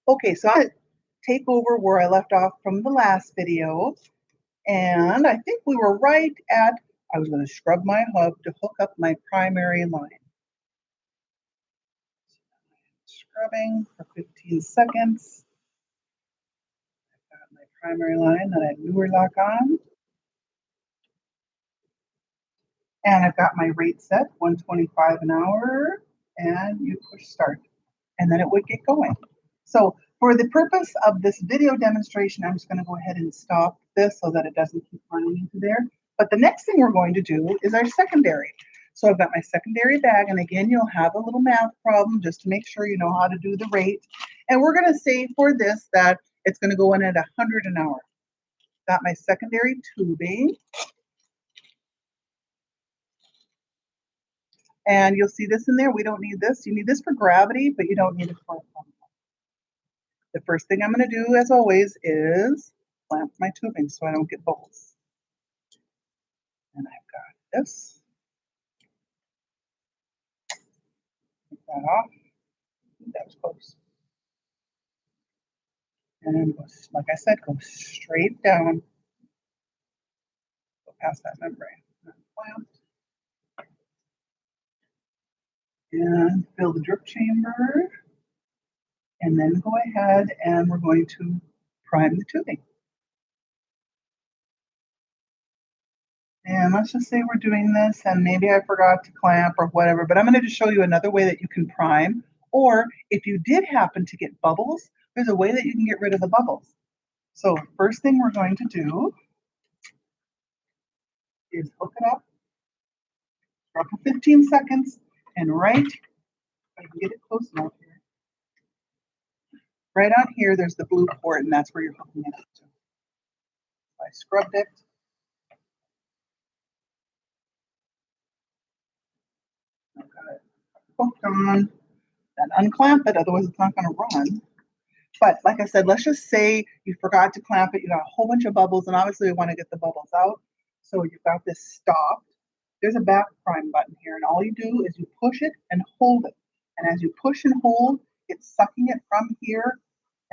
Okay, so I take over where I left off from the last video, and I think we were right at, I was going to scrub my hub to hook up my primary line. Scrubbing for 15 seconds. I've got my primary line that I have newer lock on. And I've got my rate set, 125 an hour, and you push start, and then it would get going. So for the purpose of this video demonstration, I'm just going to go ahead and stop this so that it doesn't keep running into there. But the next thing we're going to do is our secondary. So I've got my secondary bag, and again, you'll have a little math problem just to make sure you know how to do the rate. And we're going to say for this that it's going to go in at 100 an hour. Got my secondary tubing. And you'll see this in there. We don't need this. You need this for gravity, but you don't need it for the first thing I'm going to do, as always, is clamp my tubing so I don't get bubbles. And I've got this. Take that off. That was close. And then, like I said, go straight down. Go past that membrane. Clamp. And fill the drip chamber. And then go ahead and we're going to prime the tubing. And let's just say we're doing this and maybe I forgot to clamp or whatever, but I'm going to just show you another way that you can prime. Or if you did happen to get bubbles, there's a way that you can get rid of the bubbles. So first thing we're going to do is hook it up, drop for 15 seconds, and right, if I can get it close enough here, right on here, there's the blue port, and that's where you're hooking it up to. I scrubbed it. I've got it hooked on, then unclamp it, otherwise it's not going to run. But like I said, let's just say you forgot to clamp it, you got a whole bunch of bubbles, and obviously we want to get the bubbles out. So you've got this stopped. There's a back prime button here, and all you do is you push it and hold it. And as you push and hold, it's sucking it from here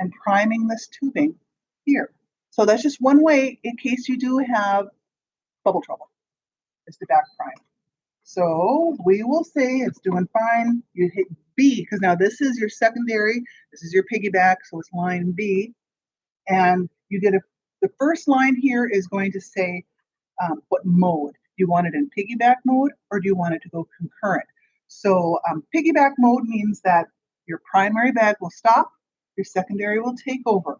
and priming this tubing here. So that's just one way in case you do have bubble trouble. It's the back prime. So we will say it's doing fine. You hit B, because now this is your secondary, this is your piggyback, so it's line B. And you get the first line here is going to say what mode. Do you want it in piggyback mode or do you want it to go concurrent? So piggyback mode means that your primary bag will stop, your secondary will take over.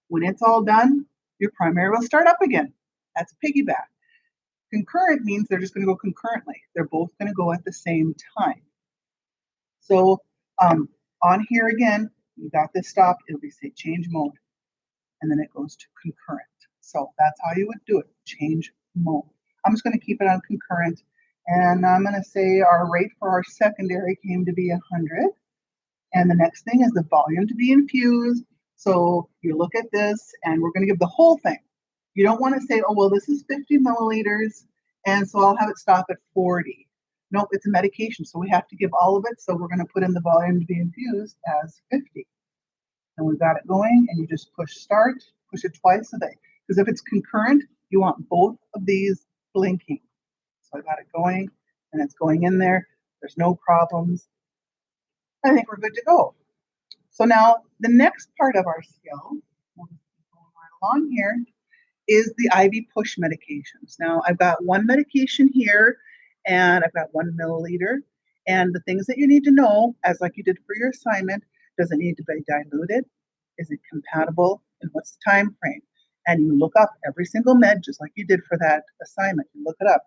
When it's all done, your primary will start up again. That's piggyback. Concurrent means they're just going to go concurrently. They're both going to go at the same time. So on here again, you got this stop, it'll be say change mode, and then it goes to concurrent. So that's how you would do it, change mode. I'm just going to keep it on concurrent, and I'm going to say our rate for our secondary came to be 100. And the next thing is the volume to be infused. So you look at this, and we're going to give the whole thing. You don't want to say, oh, well, this is 50 milliliters, and so I'll have it stop at 40. Nope, it's a medication, so we have to give all of it. So we're going to put in the volume to be infused as 50. And we've got it going, and you just push start, push it twice a day. Because if it's concurrent, you want both of these blinking. So I got it going, and it's going in there. There's no problems. I think we're good to go. So now the next part of our skill, we'll just keep going right along here, is the IV push medications. Now I've got one medication here, and I've got 1 milliliter. And the things that you need to know, as like you did for your assignment, does it need to be diluted? Is it compatible? And what's the time frame? And you look up every single med, just like you did for that assignment. You look it up.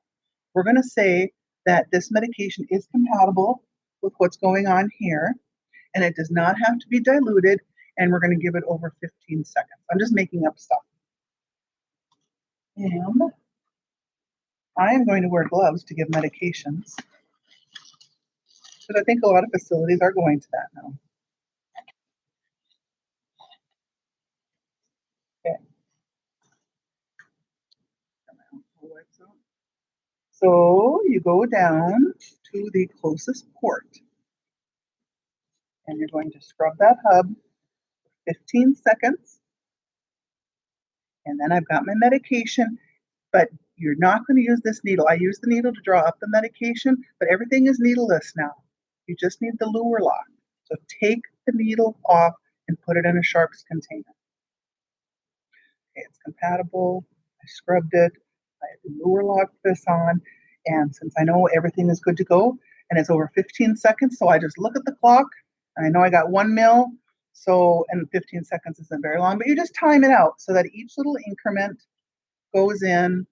We're going to say that this medication is compatible with what's going on here, and it does not have to be diluted, and we're going to give it over 15 seconds. I'm just making up stuff. And I am going to wear gloves to give medications, but I think a lot of facilities are going to that now. Okay. So you go down to the closest port, and you're going to scrub that hub 15 seconds. And then I've got my medication, but you're not going to use this needle. I use the needle to draw up the medication, but everything is needleless now. You just need the luer lock. So take the needle off and put it in a sharps container. Okay, it's compatible. I scrubbed it. I luer locked this on. And since I know everything is good to go, and it's over 15 seconds, so I just look at the clock, and I know I got 1 mil, so, and 15 seconds isn't very long, but you just time it out so that each little increment goes in,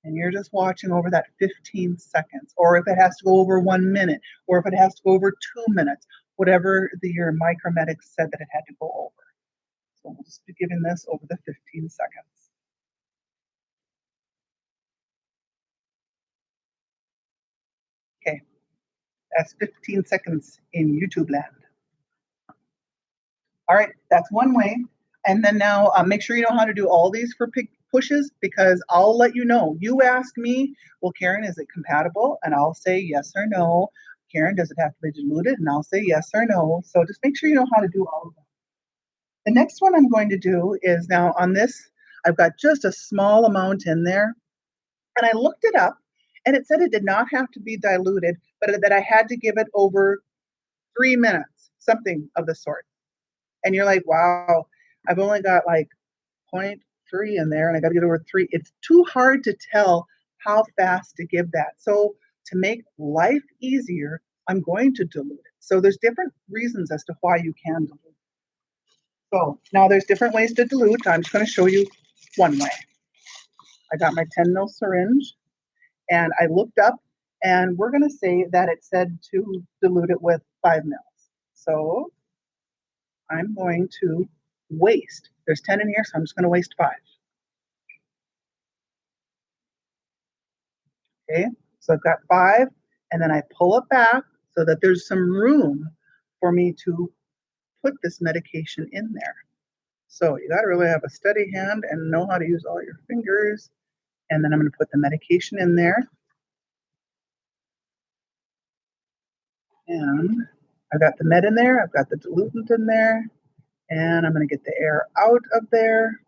and you're just watching over that 15 seconds, or if it has to go over 1 minute, or if it has to go over 2 minutes, whatever your micromedics said that it had to go over. So we'll just be giving this over the 15 seconds. Okay, that's 15 seconds in YouTube land. All right, that's one way. And then now make sure you know how to do all these for pushes, because I'll let you know. You ask me, well, Karen, is it compatible? And I'll say yes or no. Karen, does it have to be diluted? And I'll say yes or no. So just make sure you know how to do all of them. The next one I'm going to do is now on this, I've got just a small amount in there. And I looked it up, and it said it did not have to be diluted, but that I had to give it over 3 minutes, something of the sort. And you're like, wow, I've only got like 0.3 in there and I got to get over 3. It's too hard to tell how fast to give that. So to make life easier, I'm going to dilute it. So there's different reasons as to why you can dilute. So now there's different ways to dilute. I'm just going to show you one way. I got my 10 ml syringe and I looked up, and we're going to say that it said to dilute it with 5 mils. So I'm going to waste. There's 10 in here, so I'm just going to waste 5. Okay, so I've got 5, and then I pull it back so that there's some room for me to put this medication in there. So you got to really have a steady hand and know how to use all your fingers. And then I'm going to put the medication in there. And I've got the med in there, I've got the diluent in there, and I'm going to get the air out of there.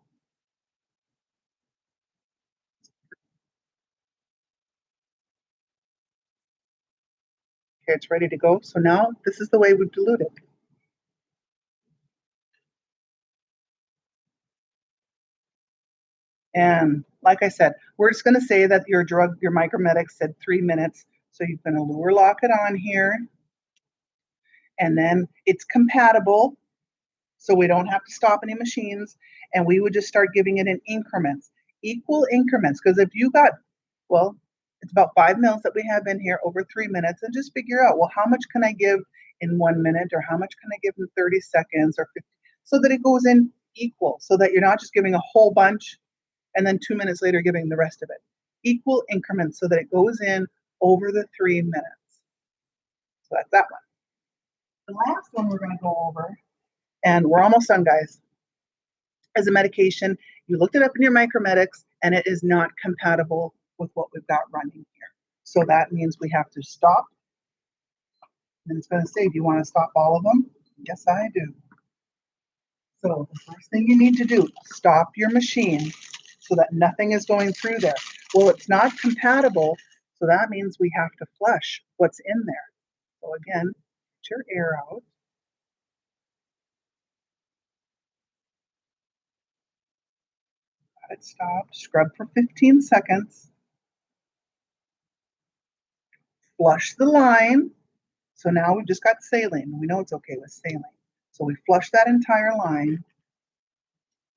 Okay, it's ready to go. So now this is the way we've diluted. And like I said, we're just going to say that your micromedic said 3 minutes. So you're going to luer lock it on here. And then it's compatible. So we don't have to stop any machines. And we would just start giving it in increments, equal increments. Because if you got, well, it's about 5 mils that we have in here over 3 minutes, and just figure out, well, how much can I give in 1 minute, or how much can I give in 30 seconds or 50, so that it goes in equal, so that you're not just giving a whole bunch and then 2 minutes later giving the rest of it. Equal increments so that it goes in over the 3 minutes. So that's that one. The last one we're going to go over, and we're almost done, guys, is a medication. You looked it up in your micromedics, and it is not compatible with what we've got running here. So that means we have to stop. And it's going to say, do you want to stop all of them? Yes, I do. So the first thing you need to do, stop your machine so that nothing is going through there. Well, it's not compatible, so that means we have to flush what's in there. So again, get your air out. Got it stopped. Scrub for 15 seconds. Flush the line. So now we've just got saline. We know it's okay with saline. So we flush that entire line.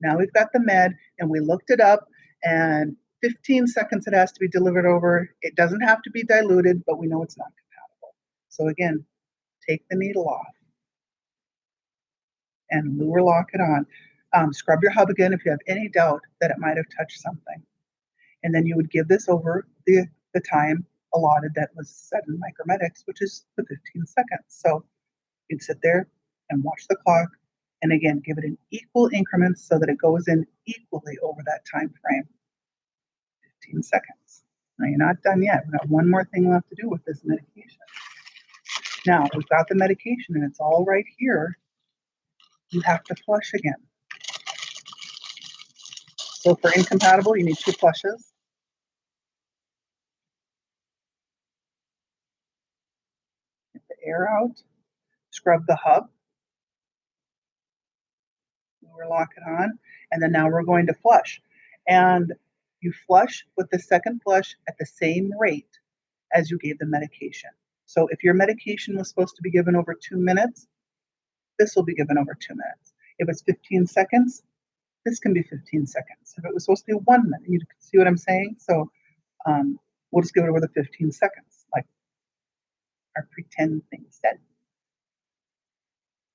Now we've got the med, and we looked it up, and 15 seconds it has to be delivered over. It doesn't have to be diluted, but we know it's not compatible. So again, take the needle off and luer lock it on. Scrub your hub again if you have any doubt that it might have touched something. And then you would give this over the time allotted that was set in micromedics, which is the 15 seconds. So you'd sit there and watch the clock, and again, give it in equal increments so that it goes in equally over that time frame. 15 seconds. Now you're not done yet. We've got one more thing left to do with this medication. Now we've got the medication and it's all right here. you have to flush again. So for incompatible, you need 2 flushes. Get the air out. Scrub the hub. We're locking on, and then now we're going to flush. And you flush with the second flush at the same rate as you gave the medication. So if your medication was supposed to be given over 2 minutes, this will be given over 2 minutes. If it's 15 seconds, this can be 15 seconds. If it was supposed to be 1 minute, you see what I'm saying? So we'll just give it over the 15 seconds, like our pretend thing said.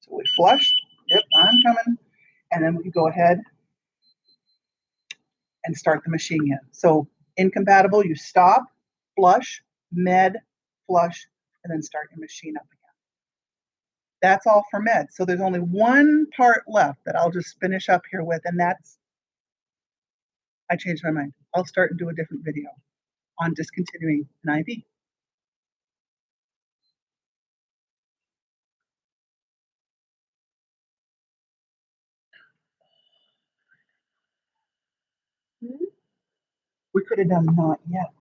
So we flush. Yep, I'm coming. And then we can go ahead and start the machine again. So incompatible, you stop, flush, med, flush, and then start your machine up again. That's all for med. So there's only one part left that I'll just finish up here with, and that's, I changed my mind. I'll start and do a different video on discontinuing an IV. We could have done not yet.